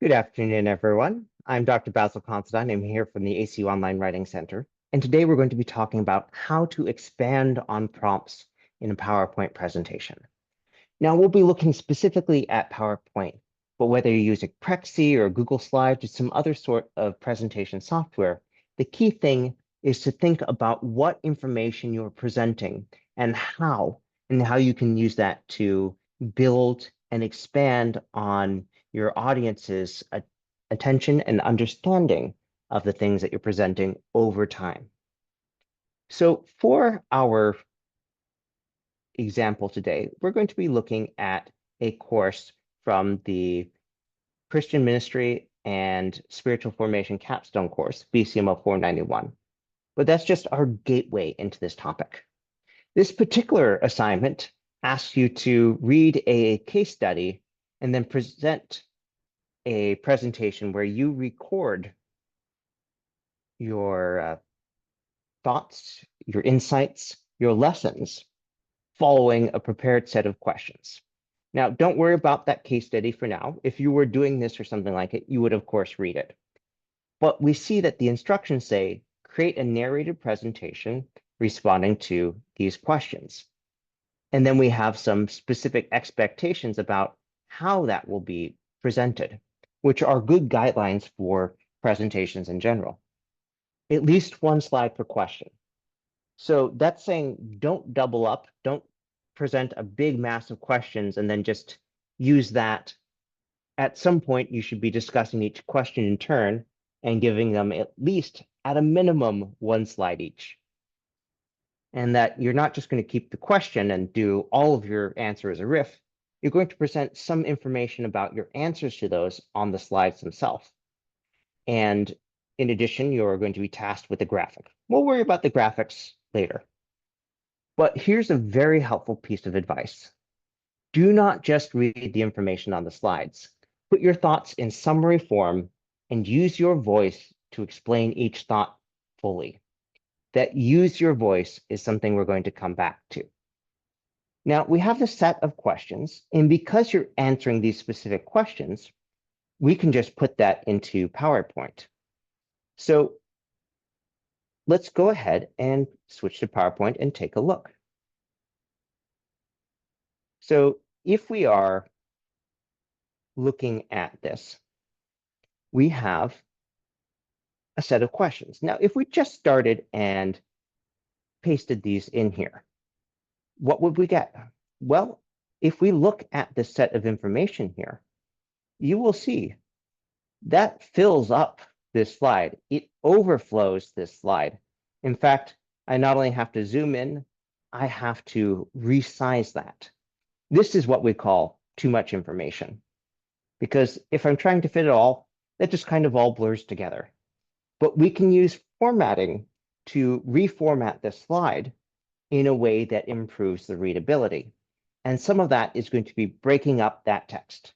Good afternoon, everyone. I'm Dr. Basil Considine. I'm here from the ACU Online Writing Center. And today we're going to be talking about how to expand on prompts in a PowerPoint presentation. Now, we'll be looking specifically at PowerPoint, but whether you're using Prexy or Google Slides or some other sort of presentation software, the key thing is to think about what information you're presenting and how you can use that to build and expand on your audience's attention and understanding of the things that you're presenting over time. So for our example today, we're going to be looking at a course from the Christian Ministry and Spiritual Formation Capstone course, BCMO 491. But that's just our gateway into this topic. This particular assignment asks you to read a case study and then present a presentation where you record your thoughts, your insights, your lessons following a prepared set of questions. Now, don't worry about that case study for now. If you were doing this or something like it, you would, of course, read it. But we see that the instructions say, create a narrated presentation responding to these questions. And then we have some specific expectations about how that will be presented, which are good guidelines for presentations in general. At least one slide per question. So that's saying don't double up, don't present a big mass of questions and then just use that. At some point, you should be discussing each question in turn and giving them at least, at a minimum, one slide each. And that you're not just going to keep the question and do all of your answer as a riff. You're going to present some information about your answers to those on the slides themselves. And in addition, you're going to be tasked with a graphic. We'll worry about the graphics later. But here's a very helpful piece of advice. Do not just read the information on the slides. Put your thoughts in summary form and use your voice to explain each thought fully. That use your voice is something we're going to come back to. Now, we have the set of questions, and because you're answering these specific questions, we can just put that into PowerPoint. So let's go ahead and switch to PowerPoint and take a look. So if we are looking at this, we have a set of questions. Now, if we just started and pasted these in here, what would we get? Well, if we look at the set of information here, you will see that fills up this slide. It overflows this slide. In fact, I not only have to zoom in, I have to resize that. This is what we call too much information. Because if I'm trying to fit it all, that just kind of all blurs together. But we can use formatting to reformat this slide in a way that improves the readability. And some of that is going to be breaking up that text.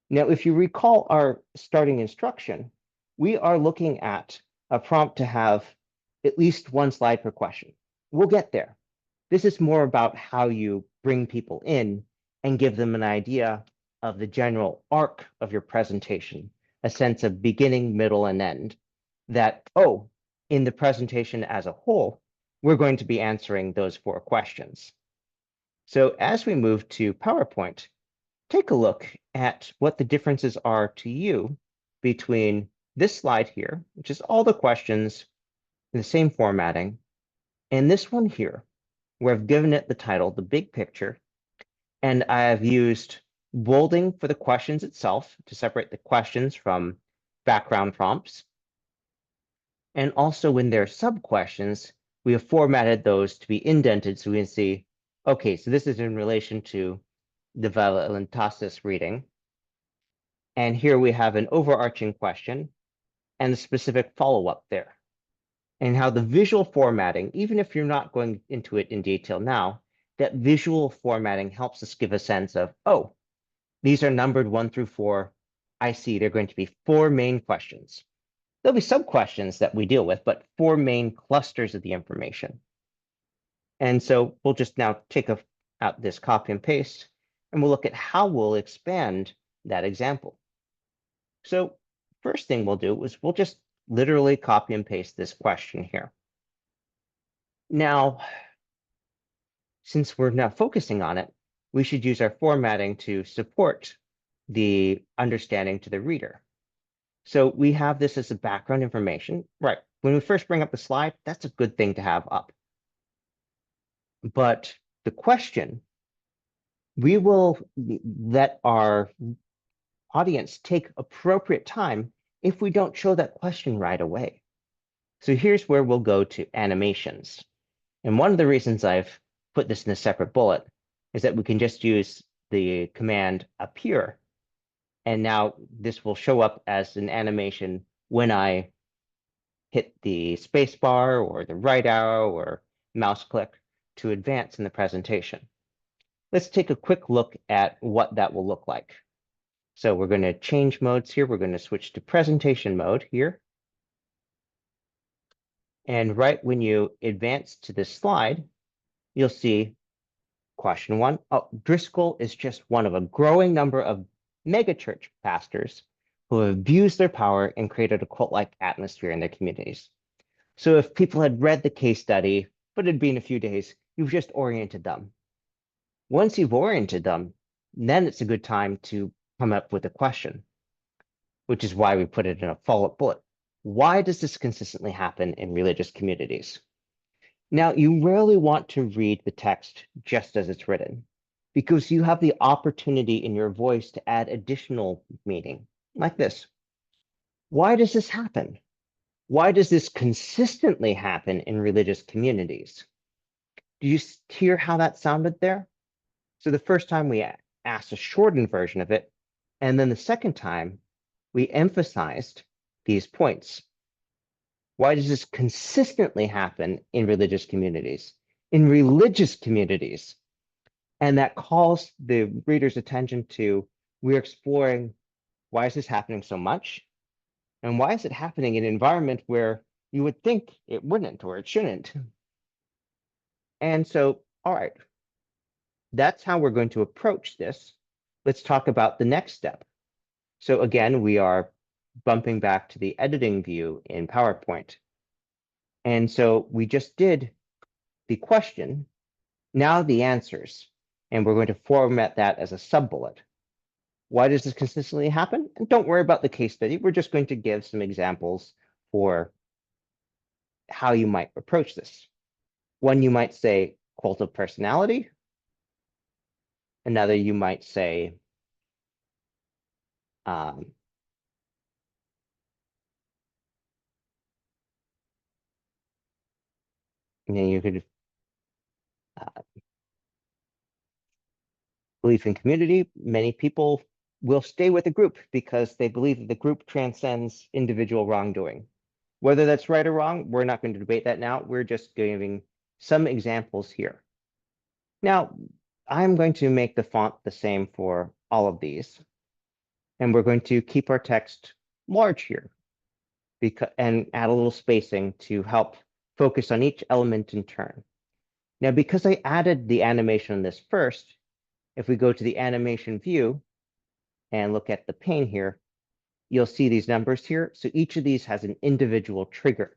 Now, if you recall our starting instruction, we are looking at a prompt to have at least one slide per question. We'll get there. This is more about how you bring people in and give them an idea of the general arc of your presentation, a sense of beginning, middle, and end. That, oh, in the presentation as a whole, we're going to be answering those 4 questions. So as we move to PowerPoint, take a look at what the differences are to you between this slide here, which is all the questions in the same formatting, and this one here, where I've given it the title, The Big Picture, and I've used bolding for the questions itself to separate the questions from background prompts. And also when there are sub-questions, we have formatted those to be indented so we can see, okay, so this is in relation to the Voluntatis reading. And here we have an overarching question and a specific follow-up there. And how the visual formatting, even if you're not going into it in detail now, that visual formatting helps us give a sense of, oh, these are numbered 1 through 4. I see they're going to be 4 main questions. There'll be sub-questions that we deal with, but 4 main clusters of the information. And so we'll just now take out this copy and paste, and we'll look at how we'll expand that example. So first thing we'll do is we'll just literally copy and paste this question here. Now, since we're now focusing on it, we should use our formatting to support the understanding to the reader. So we have this as a background information, right? When we first bring up the slide, that's a good thing to have up. But the question, we will let our audience take appropriate time if we don't show that question right away. So here's where we'll go to animations. And one of the reasons I've put this in a separate bullet is that we can just use the command appear. And now this will show up as an animation when I hit the space bar or the right arrow or mouse click to advance in the presentation. Let's take a quick look at what that will look like. So we're going to change modes here. We're going to switch to presentation mode here. And right when you advance to this slide, you'll see question one. Oh, Driscoll is just one of a growing number of megachurch pastors who have abused their power and created a cult-like atmosphere in their communities. So if people had read the case study, but it had been a few days, you've just oriented them. Once you've oriented them, then it's a good time to come up with a question, which is why we put it in a follow-up bullet. Why does this consistently happen in religious communities? Now, you rarely want to read the text just as it's written, because you have the opportunity in your voice to add additional meaning, like this. Why does this happen? Why does this consistently happen in religious communities? Do you hear how that sounded there? So the first time we asked a shortened version of it, and then the second time we emphasized these points. Why does this consistently happen in religious communities? In religious communities. And that calls the reader's attention to, we're exploring, why is this happening so much? And why is it happening in an environment where you would think it wouldn't or it shouldn't? And so, all right, that's how we're going to approach this. Let's talk about the next step. So again, we are bumping back to the editing view in PowerPoint. And so we just did the question, now the answers, and we're going to format that as a sub-bullet. Why does this consistently happen? And don't worry about the case study. We're just going to give some examples for how you might approach this. One, you might say cult of personality. Another, you might say you could belief in community. Many people will stay with a group because they believe that the group transcends individual wrongdoing. Whether that's right or wrong, we're not going to debate that now. We're just giving some examples here. Now, I'm going to make the font the same for all of these. And we're going to keep our text large here and add a little spacing to help focus on each element in turn. Now, because I added the animation on this first, if we go to the animation view and look at the pane here, you'll see these numbers here. So each of these has an individual trigger,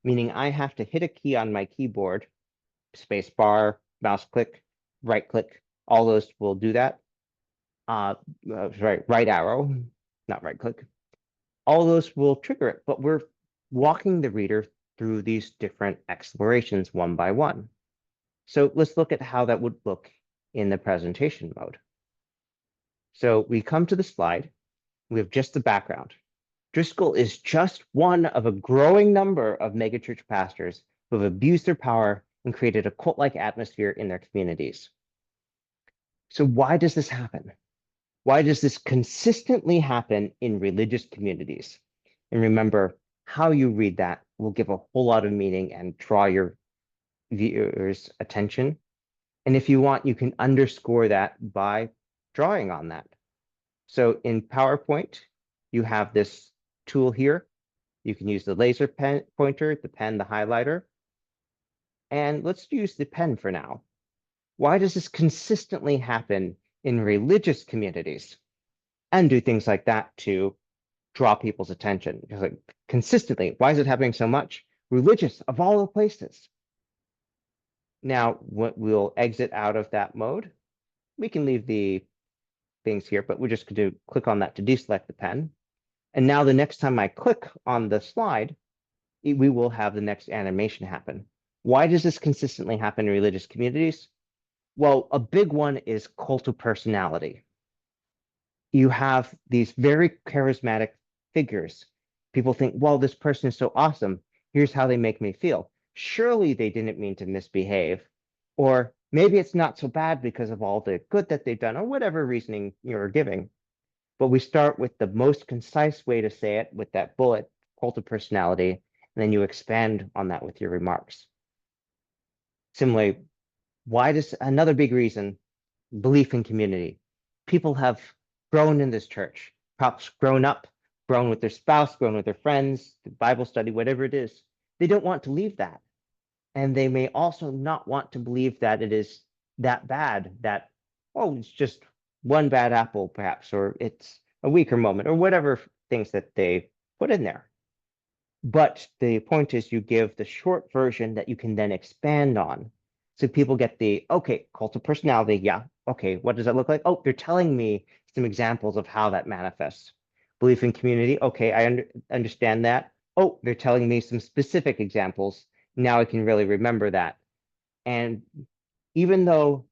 meaning I have to hit a key on my keyboard, space bar, mouse click, right click, all those will do that. Right arrow, not right click. All those will trigger it, but we're walking the reader through these different explorations one by one. So let's look at how that would look in the presentation mode. So we come to the slide, we have just the background. Driscoll is just one of a growing number of megachurch pastors who have abused their power and created a cult-like atmosphere in their communities. So why does this happen? Why does this consistently happen in religious communities? And remember, how you read that will give a whole lot of meaning and draw your viewers' attention. And if you want, you can underscore that by drawing on that. So in PowerPoint, you have this tool here. You can use the laser pen pointer, the pen, the highlighter. And let's use the pen for now. Why does this consistently happen in religious communities? And do things like that to draw people's attention. Because like consistently, why is it happening so much? Religious of all the places. Now, what we'll exit out of that mode. We can leave the things here, but we're just going to click on that to deselect the pen. And now the next time I click on the slide, we will have the next animation happen. Why does this consistently happen in religious communities? Well, a big one is cult of personality. You have these very charismatic figures. People think, well, this person is so awesome. Here's how they make me feel. Surely they didn't mean to misbehave. Or maybe it's not so bad because of all the good that they've done, or whatever reasoning you're giving. But we start with the most concise way to say it with that bullet, cult of personality, and then you expand on that with your remarks. Similarly, why does another big reason, belief in community. People have grown in this church, perhaps grown up, grown with their spouse, grown with their friends, the Bible study, whatever it is. They don't want to leave that. And they may also not want to believe that it is that bad, that, oh, it's just one bad apple, perhaps, or it's a weaker moment, or whatever things that they put in there. But the point is you give the short version that you can then expand on. So people get the, okay, cult of personality, yeah, okay, what does that look like? Oh, they're telling me some examples of how that manifests. Belief in community, okay, I understand that. Oh, they're telling me some specific examples. Now I can really remember that. And even though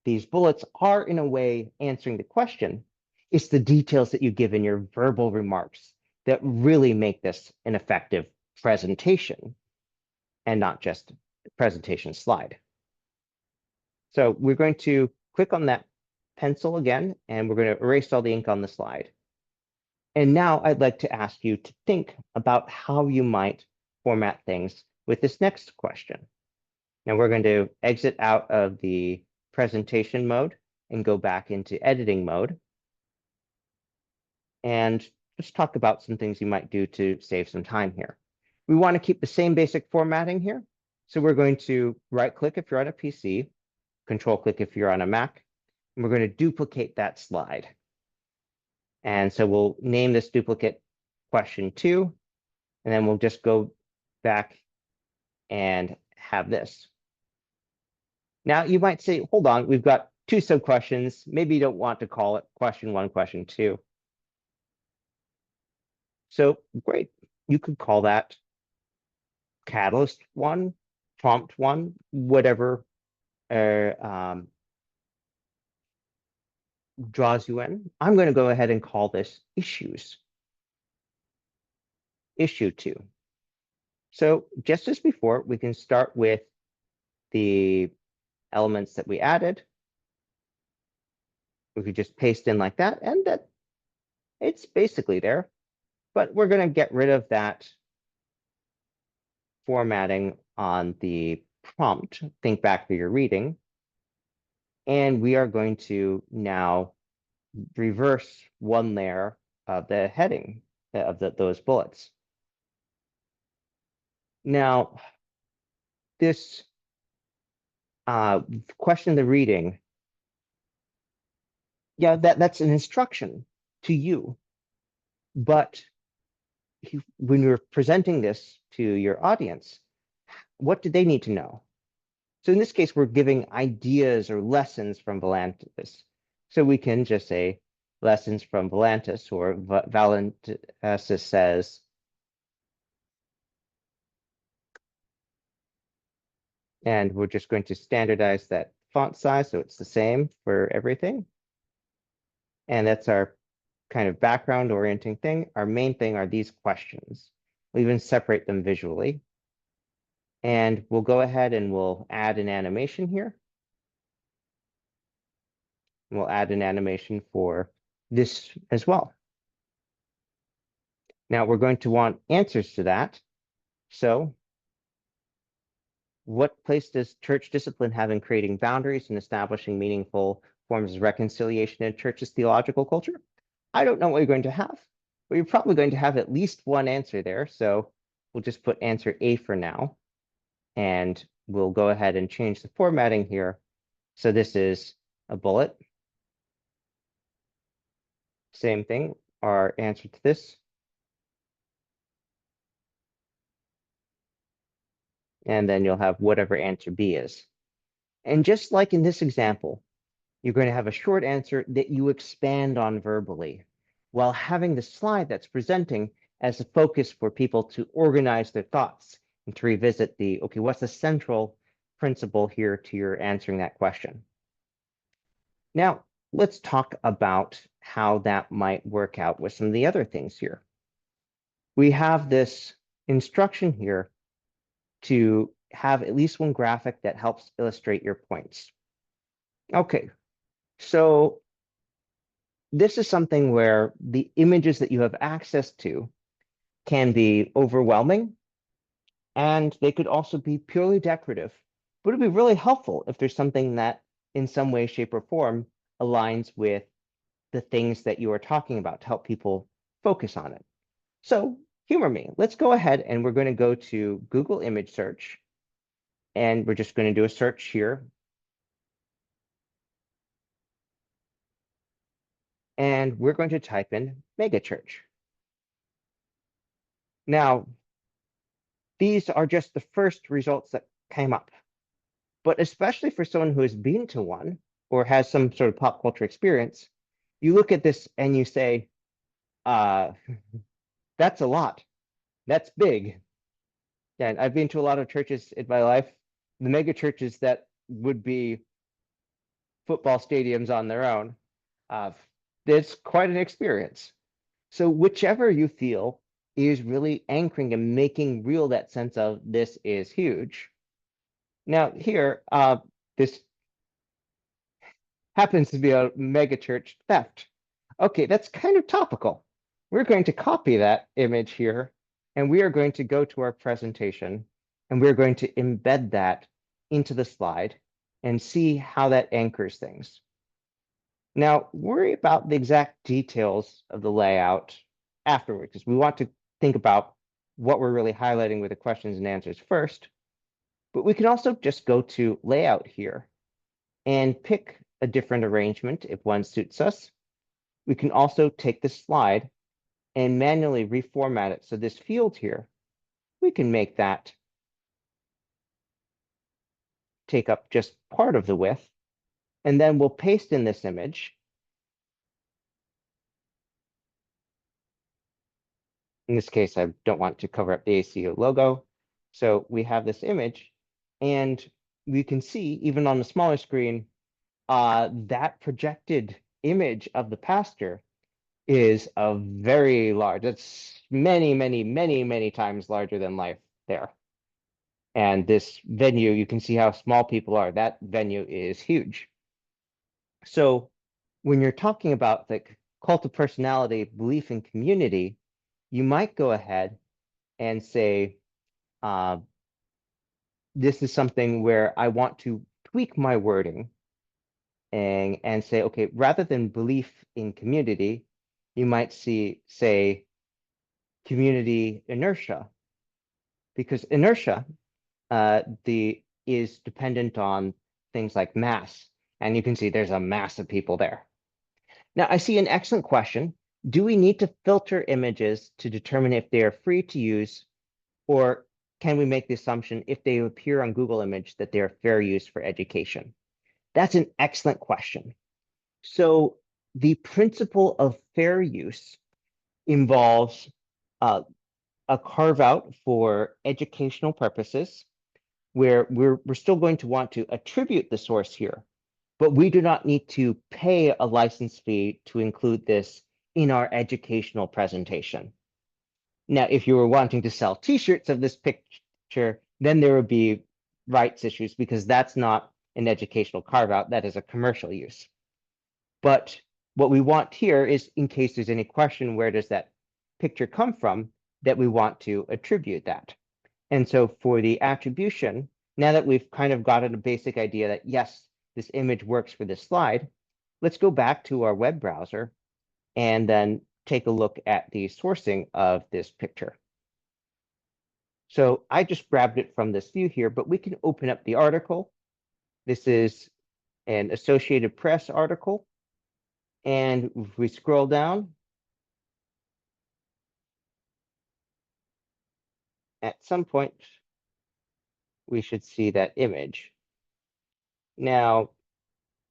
these bullets are in a way answering the question, it's the details that you give in your verbal remarks that really make this an effective presentation and not just a presentation slide. So we're going to click on that pencil again, and we're going to erase all the ink on the slide. And now I'd like to ask you to think about how you might format things with this next question. Now we're going to exit out of the presentation mode and go back into editing mode. And just talk about some things you might do to save some time here. We want to keep the same basic formatting here. So we're going to right click if you're on a PC, control click if you're on a Mac, and we're going to duplicate that slide. And so we'll name this duplicate question 2, and then we'll just go back and have this. Now you might say, hold on, we've got 2 sub questions. Maybe you don't want to call it question 1, question 2. So great, you could call that catalyst 1, prompt 1, whatever draws you in. I'm going to go ahead and call this issues, issue 2. So just as before, we can start with the elements that we added. We could just paste in like that, and that it's basically there. But we're going to get rid of that formatting on the prompt. Think back to your reading. And we are going to now reverse one layer of the heading of those bullets. Now, this question the reading, yeah, that's an instruction to you. But when you're presenting this to your audience, what do they need to know? So in this case, we're giving ideas or lessons from Valantis. So we can just say lessons from Valantis, or Valantis says, and we're just going to standardize that font size so it's the same for everything. And that's our kind of background orienting thing. Our main thing are these questions. We'll even separate them visually. And we'll go ahead and we'll add an animation here. We'll add an animation for this as well. Now we're going to want answers to that. So what place does church discipline have in creating boundaries and establishing meaningful forms of reconciliation in church's theological culture? I don't know what you're going to have, but you're probably going to have at least one answer there. So we'll just put answer A for now. And we'll go ahead and change the formatting here. So this is a bullet. Same thing, our answer to this and then you'll have whatever answer B is. And just like in this example, you're going to have a short answer that you expand on verbally, while having the slide that's presenting as a focus for people to organize their thoughts and to revisit okay, what's the central principle here to your answering that question? Now, let's talk about how that might work out with some of the other things here. We have this instruction here to have at least one graphic that helps illustrate your points. Okay, so this is something where the images that you have access to can be overwhelming, and they could also be purely decorative. But it'd be really helpful if there's something that in some way, shape, or form aligns with the things that you are talking about to help people focus on it. So humor me. Let's go ahead and we're going to go to Google image search, and we're just going to do a search here. And we're going to type in megachurch. Now, these are just the first results that came up. But especially for someone who has been to one or has some sort of pop culture experience, you look at this and you say, that's a lot. That's big. And I've been to a lot of churches in my life. The mega churches that would be football stadiums on their own. It's quite an experience. So whichever you feel is really anchoring and making real that sense of this is huge. Now here, this happens to be a megachurch theft. Okay, that's kind of topical. We're going to copy that image here, and we are going to go to our presentation, and we're going to embed that into the slide and see how that anchors things. Now, worry about the exact details of the layout afterward, because we want to think about what we're really highlighting with the questions and answers first. But we can also just go to layout here and pick a different arrangement if one suits us. We can also take the slide and manually reformat it. So this field here, we can make that take up just part of the width, and then we'll paste in this image. In this case, I don't want to cover up the ACU logo. So we have this image, and we can see even on the smaller screen, that projected image of the pastor is a very large, it's many, many, many, many times larger than life there. And this venue, you can see how small people are. That venue is huge. So when you're talking about the cult of personality, belief in community, you might go ahead and say, this is something where I want to tweak my wording and say, okay, rather than belief in community, you might say community inertia, because inertia is dependent on things like mass, and you can see there's a mass of people there. Now, I see an excellent question. Do we need to filter images to determine if they are free to use, or can we make the assumption if they appear on Google Image that they are fair use for education? That's an excellent question. So the principle of fair use involves a carve out for educational purposes, where we're still going to want to attribute the source here, but we do not need to pay a license fee to include this in our educational presentation. Now, if you were wanting to sell t-shirts of this picture, then there would be rights issues because that's not an educational carve out, that is a commercial use. But what we want here is, in case there's any question, where does that picture come from, that we want to attribute that. And so for the attribution, now that we've kind of gotten a basic idea that yes, this image works for this slide, let's go back to our web browser and then take a look at the sourcing of this picture. So I just grabbed it from this view here, but we can open up the article. This is an Associated Press article. And if we scroll down, at some point, we should see that image. Now,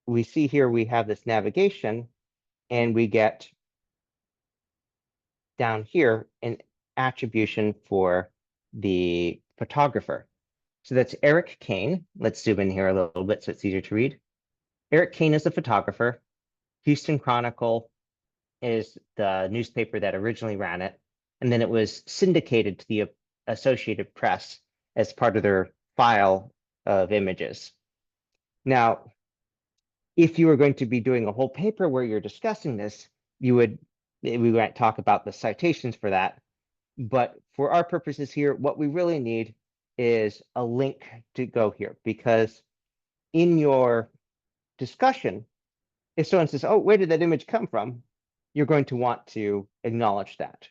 we see here we have this navigation, and we get down here an attribution for the photographer. So that's Eric Kane. Let's zoom in here a little bit so it's easier to read. Eric Kane is the photographer. Houston Chronicle is the newspaper that originally ran it, and then it was syndicated to the Associated Press as part of their file of images. Now, if you were going to be doing a whole paper where you're discussing this, we might talk about the citations for that. But for our purposes here, what we really need is a link to go here, because in your discussion, if someone says, oh, where did that image come from? You're going to want to acknowledge that.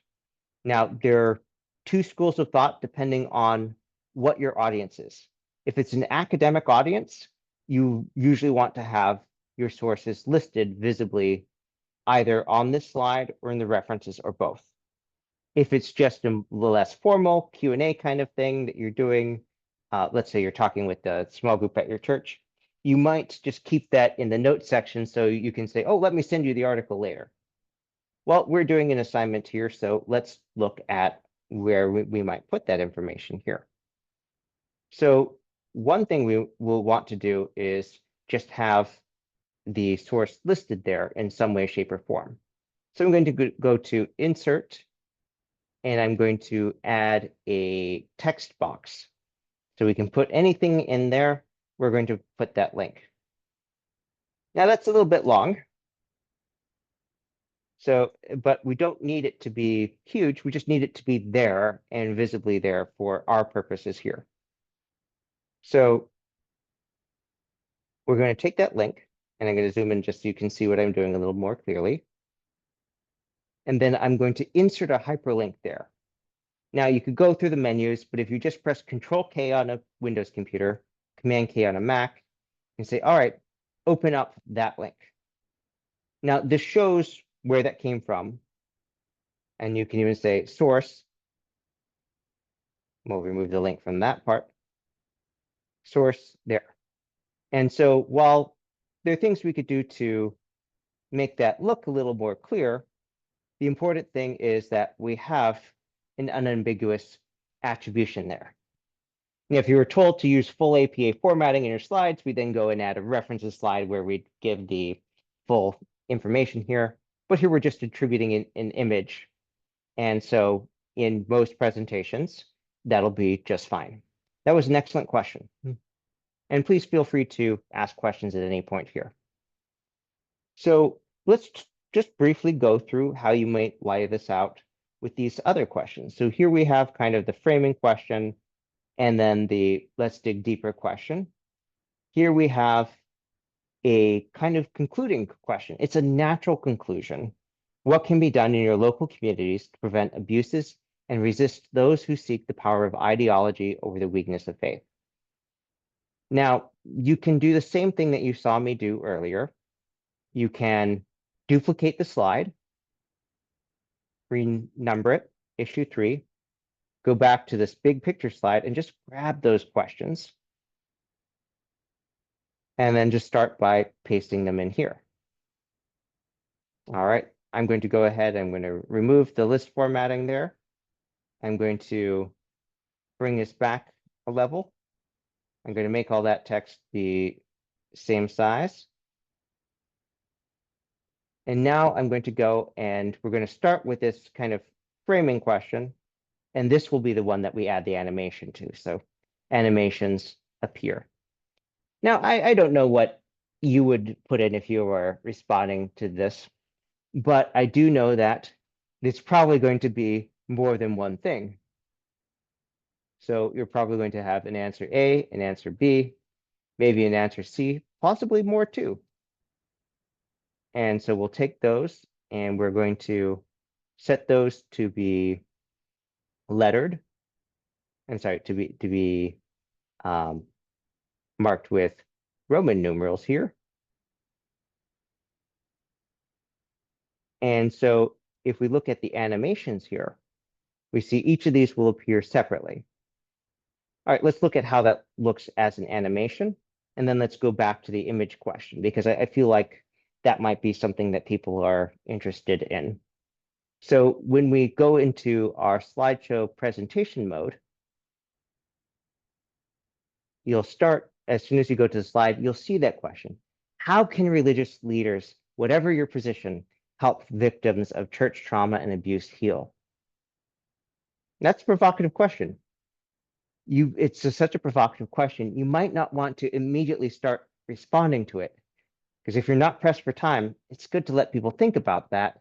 Now, there are two schools of thought depending on what your audience is. If it's an academic audience, you usually want to have your sources listed visibly either on this slide or in the references or both. If it's just a less formal Q&A kind of thing that you're doing, let's say you're talking with a small group at your church, you might just keep that in the notes section so you can say, oh, let me send you the article later. Well, we're doing an assignment here, so let's look at where we might put that information here. So one thing we will want to do is just have the source listed there in some way, shape, or form. So I'm going to go to Insert, and I'm going to add a text box. So we can put anything in there. We're going to put that link. Now that's a little bit long. So, but we don't need it to be huge. We just need it to be there and visibly there for our purposes here. So we're going to take that link, and I'm going to zoom in just so you can see what I'm doing a little more clearly. And then I'm going to insert a hyperlink there. Now you could go through the menus, but if you just press Control K on a Windows computer, Command K on a Mac, and say, all right, open up that link. Now this shows where that came from. And you can even say source. We'll remove the link from that part. Source there. And so while there are things we could do to make that look a little more clear, the important thing is that we have an unambiguous attribution there. And if you were told to use full APA formatting in your slides, we then go and add a references slide where we give the full information here. But here we're just attributing an image. And so in most presentations, that'll be just fine. That was an excellent question. And please feel free to ask questions at any point here. So let's just briefly go through how you might lay this out with these other questions. So here we have kind of the framing question and then the let's dig deeper question. Here we have a kind of concluding question. It's a natural conclusion. What can be done in your local communities to prevent abuses and resist those who seek the power of ideology over the weakness of faith? Now, you can do the same thing that you saw me do earlier. You can duplicate the slide, renumber it, issue 3, go back to this big picture slide and just grab those questions. And then just start by pasting them in here. All right, I'm going to go ahead, I'm going to remove the list formatting there. I'm going to bring this back a level. I'm going to make all that text the same size. And now I'm going to go and we're going to start with this kind of framing question. And this will be the one that we add the animation to. So animations appear. Now, I don't know what you would put in if you were responding to this, but I do know that it's probably going to be more than one thing. So you're probably going to have an answer A, an answer B, maybe an answer C, possibly more too. And so we'll take those and we're going to set those to be lettered. I'm sorry, to be marked with Roman numerals here. And so if we look at the animations here, we see each of these will appear separately. All right, let's look at how that looks as an animation. And then let's go back to the image question, because I feel like that might be something that people are interested in. So when we go into our slideshow presentation mode, you'll start, as soon as you go to the slide, you'll see that question. How can religious leaders, whatever your position, help victims of church trauma and abuse heal? That's a provocative question. It's such a provocative question. You might not want to immediately start responding to it, because if you're not pressed for time, it's good to let people think about that.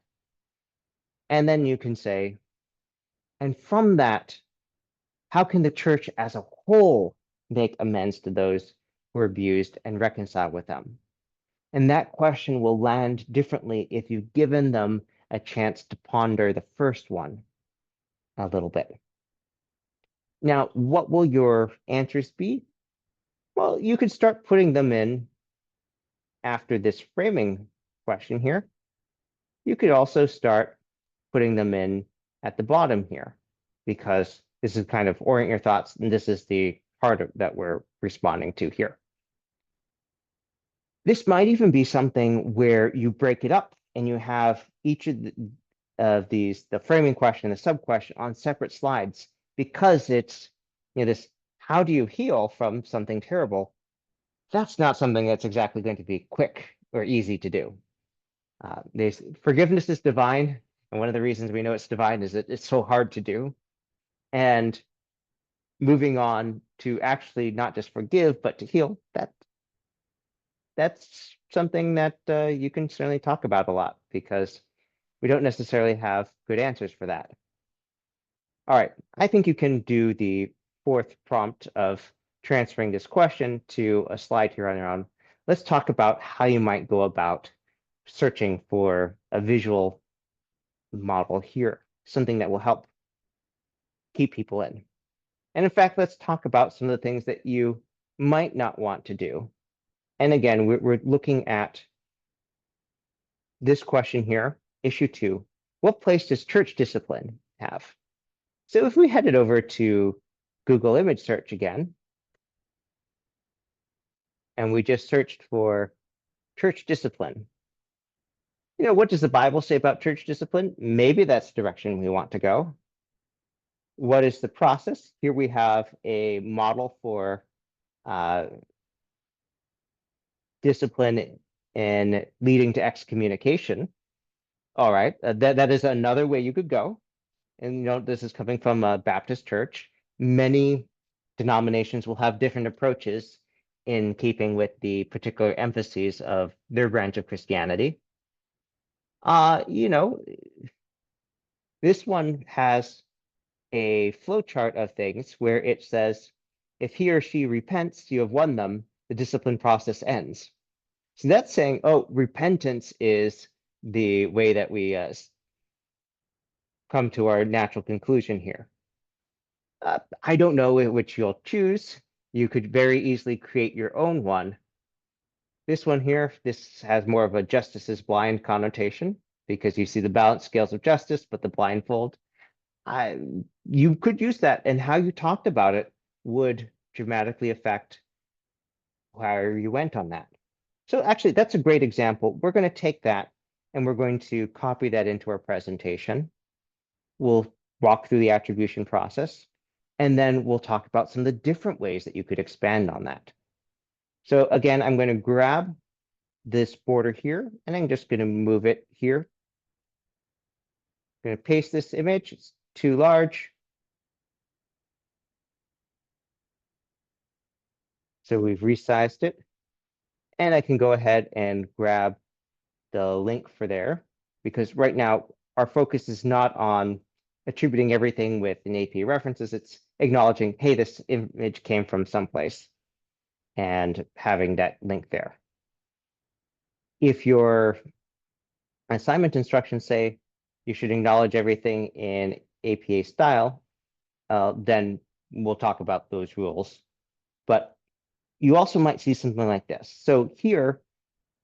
And then you can say, and from that, how can the church as a whole make amends to those who are abused and reconcile with them? And that question will land differently if you've given them a chance to ponder the first one a little bit. Now, what will your answers be? Well, you could start putting them in after this framing question here. You could also start putting them in at the bottom here, because this is kind of orient your thoughts, and this is the part that we're responding to here. This might even be something where you break it up and you have each of these, the framing question, the sub question, on separate slides, because it's, this, how do you heal from something terrible? That's not something that's exactly going to be quick or easy to do. Forgiveness is divine, and one of the reasons we know it's divine is that it's so hard to do. And moving on to actually not just forgive, but to heal, that's something that you can certainly talk about a lot, because we don't necessarily have good answers for that. All right, I think you can do the fourth prompt of transferring this question to a slide here on your own. Let's talk about how you might go about searching for a visual model here, something that will help keep people in. And in fact, let's talk about some of the things that you might not want to do. And again, we're looking at this question here, issue 2. What place does church discipline have? So if we headed over to Google image search again, and we just searched for church discipline, what does the Bible say about church discipline? Maybe that's the direction we want to go. What is the process? Here we have a model for discipline and leading to excommunication. All right, that is another way you could go. And this is coming from a Baptist church. Many denominations will have different approaches in keeping with the particular emphases of their branch of Christianity. This one has a flowchart of things where it says, if he or she repents, you have won them, the discipline process ends. So that's saying, oh, repentance is the way that we come to our natural conclusion here. I don't know which you'll choose. You could very easily create your own one. This one here, this has more of a justice is blind connotation, because you see the balanced scales of justice, but the blindfold. You could use that, and how you talked about it would dramatically affect how you went on that. So actually, that's a great example. We're going to take that and we're going to copy that into our presentation. We'll walk through the attribution process, and then we'll talk about some of the different ways that you could expand on that. So again, I'm going to grab this border here, and I'm just going to move it here. I'm going to paste this image. It's too large. So we've resized it. And I can go ahead and grab the link for there, because right now our focus is not on attributing everything with an APA references. It's acknowledging, hey, this image came from someplace, and having that link there. If your assignment instructions say you should acknowledge everything in APA style, then we'll talk about those rules. But you also might see something like this. So here,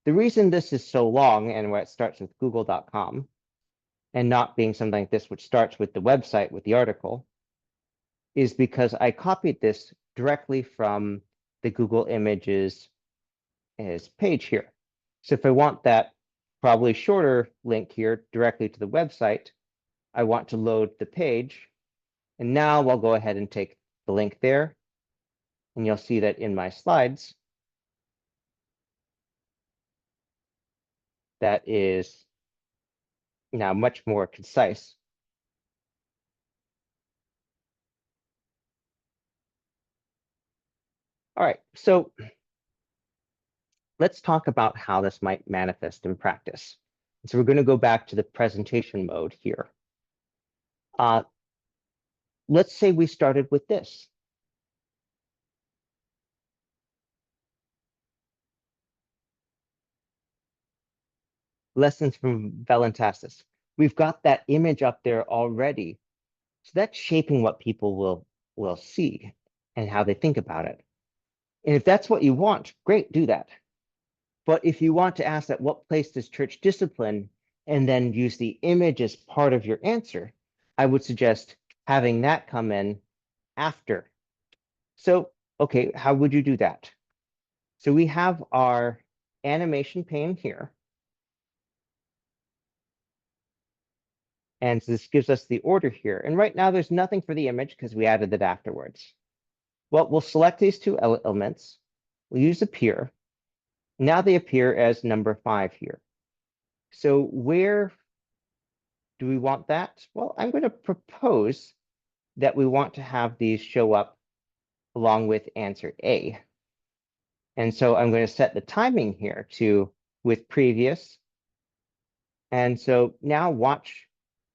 the reason this is so long and why it starts with google.com and not being something like this, which starts with the website with the article, is because I copied this directly from the Google Images page here. So if I want that probably shorter link here directly to the website, I want to load the page. And now I'll go ahead and take the link there. And you'll see that in my slides, that is now much more concise. All right, so let's talk about how this might manifest in practice. So we're going to go back to the presentation mode here. Let's say we started with this. Lessons from Valentassus. We've got that image up there already. So that's shaping what people will see and how they think about it. And if that's what you want, great, do that. But if you want to ask at what place does church discipline and then use the image as part of your answer, I would suggest having that come in after. So, okay, how would you do that? So we have our animation pane here. And so this gives us the order here. And right now there's nothing for the image because we added that afterwards. Well, we'll select these two elements. We'll use appear. Now they appear as number 5 here. So where do we want that? Well, I'm going to propose that we want to have these show up along with answer A. And so I'm going to set the timing here to with previous. And so now watch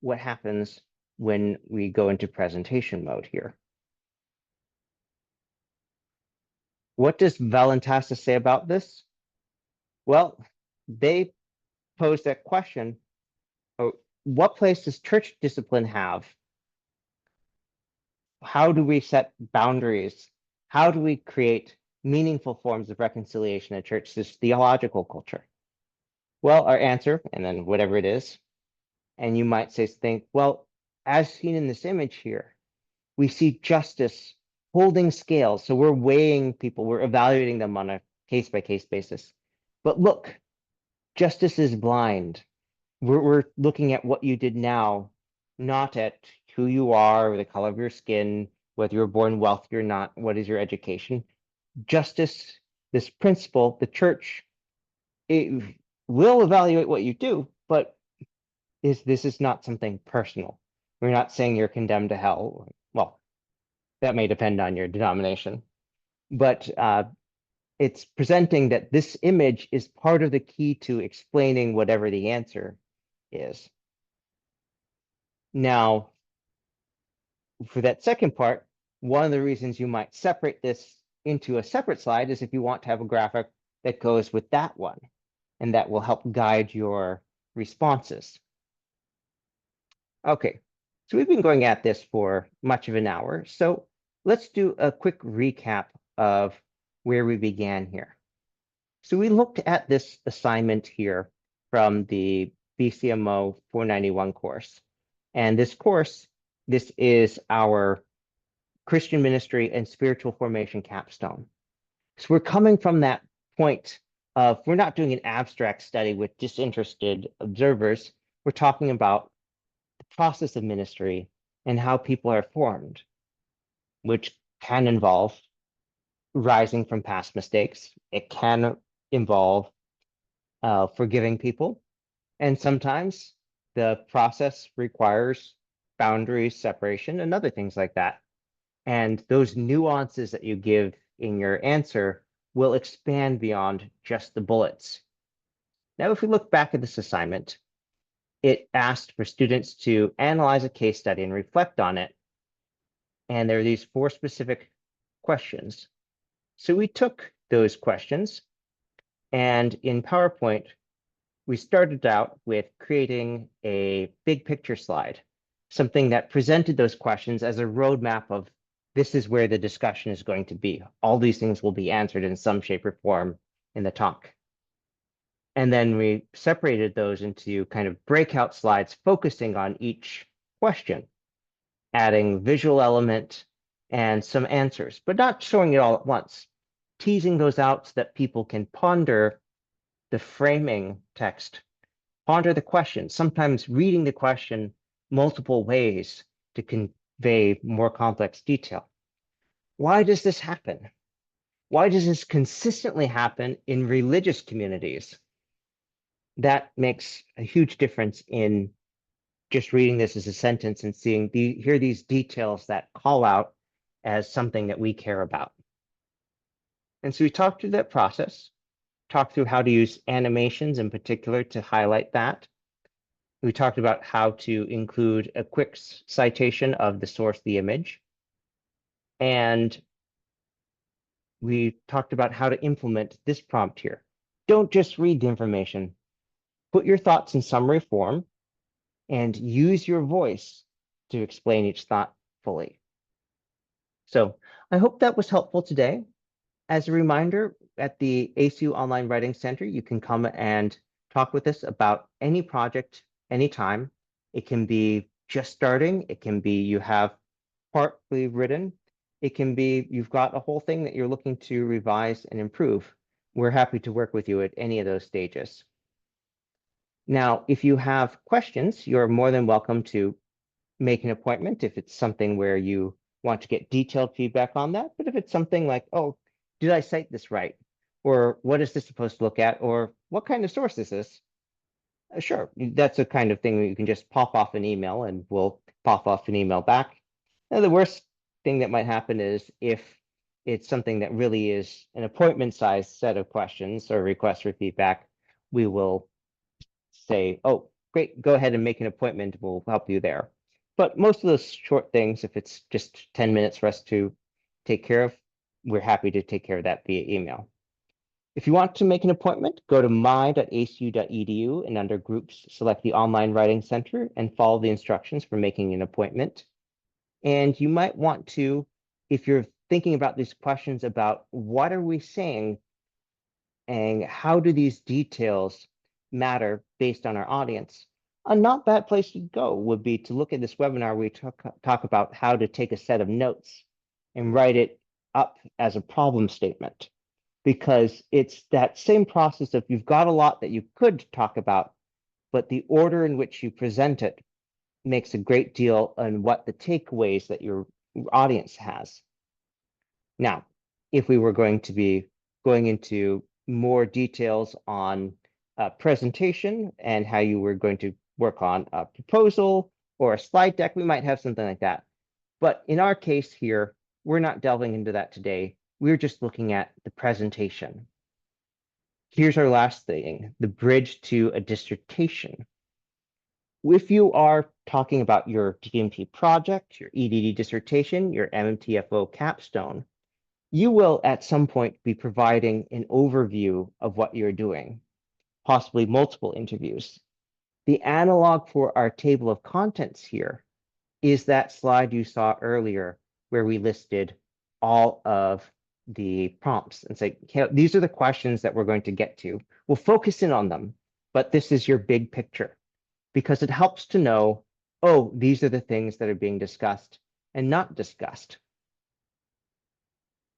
what happens when we go into presentation mode here. What does Valentassus say about this? Well, they posed that question, what place does church discipline have? How do we set boundaries? How do we create meaningful forms of reconciliation in church, this theological culture? Well, our answer, and then whatever it is, and you might say, think, well, as seen in this image here, we see justice holding scales. So we're weighing people, we're evaluating them on a case-by-case basis. But look, justice is blind. We're looking at what you did now, not at who you are, or the color of your skin, whether you were born wealthy or not, what is your education. Justice, this principle, the church, it will evaluate what you do, but this is not something personal. We're not saying you're condemned to hell. Well, that may depend on your denomination, but it's presenting that this image is part of the key to explaining whatever the answer is. Now, for that second part, one of the reasons you might separate this into a separate slide is if you want to have a graphic that goes with that one, and that will help guide your responses. Okay, so we've been going at this for much of an hour, so let's do a quick recap of where we began here. So we looked at this assignment here from the BCMO 491 course. And this course, this is our Christian ministry and spiritual formation capstone. So we're coming from that point of, we're not doing an abstract study with disinterested observers. We're talking about the process of ministry and how people are formed, which can involve rising from past mistakes. It can involve forgiving people. And sometimes the process requires boundaries, separation, and other things like that. And those nuances that you give in your answer will expand beyond just the bullets. Now, if we look back at this assignment, it asked for students to analyze a case study and reflect on it. And there are these 4 specific questions. So we took those questions, and in PowerPoint, we started out with creating a big picture slide, something that presented those questions as a roadmap of this is where the discussion is going to be. All these things will be answered in some shape or form in the talk. And then we separated those into kind of breakout slides focusing on each question, adding visual element and some answers, but not showing it all at once, teasing those out so that people can ponder the framing text, ponder the question, sometimes reading the question multiple ways to convey more complex detail. Why does this happen? Why does this consistently happen in religious communities? That makes a huge difference in just reading this as a sentence and seeing hear these details that call out as something that we care about. And so we talked through that process, talked through how to use animations in particular to highlight that. We talked about how to include a quick citation of the source of the image. And we talked about how to implement this prompt here. Don't just read the information. Put your thoughts in summary form and use your voice to explain each thought fully. So I hope that was helpful today. As a reminder, at the ACU Online Writing Center, you can come and talk with us about any project, anytime. It can be just starting. It can be you have partly written. It can be you've got a whole thing that you're looking to revise and improve. We're happy to work with you at any of those stages. Now, if you have questions, you're more than welcome to make an appointment if it's something where you want to get detailed feedback on that. But if it's something like, oh, did I cite this right? Or what is this supposed to look at? Or what kind of source is this? Sure, that's a kind of thing that you can just pop off an email and we'll pop off an email back. Now, the worst thing that might happen is if it's something that really is an appointment-sized set of questions or requests for feedback, we will say, oh, great, go ahead and make an appointment. We'll help you there. But most of those short things, if it's just 10 minutes for us to take care of, we're happy to take care of that via email. If you want to make an appointment, go to my.acu.edu and under groups, select the Online Writing Center and follow the instructions for making an appointment. And you might want to, if you're thinking about these questions about what are we saying and how do these details matter based on our audience, a not bad place to go would be to look at this webinar where we talk about how to take a set of notes and write it up as a problem statement, because it's that same process of you've got a lot that you could talk about, but the order in which you present it makes a great deal on what the takeaways that your audience has. Now, if we were going to be going into more details on presentation and how you were going to work on a proposal or a slide deck, we might have something like that. But in our case here, we're not delving into that today. We're just looking at the presentation. Here's our last thing, the bridge to a dissertation. If you are talking about your DMP project, your EDD dissertation, your MMTFO capstone, you will at some point be providing an overview of what you're doing, possibly multiple interviews. The analog for our table of contents here is that slide you saw earlier where we listed all of the prompts and say, okay, these are the questions that we're going to get to. We'll focus in on them, but this is your big picture, because it helps to know, oh, these are the things that are being discussed and not discussed.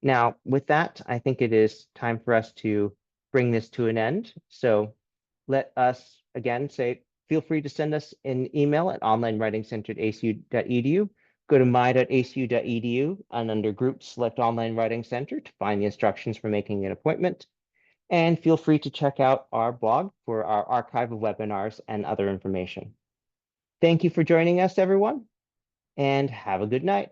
Now, with that, I think it is time for us to bring this to an end. So let us again say, feel free to send us an email at onlinewritingcenter@acu.edu. Go to my.acu.edu and under groups, select Online Writing Center to find the instructions for making an appointment. And feel free to check out our blog for our archive of webinars and other information. Thank you for joining us, everyone, and have a good night.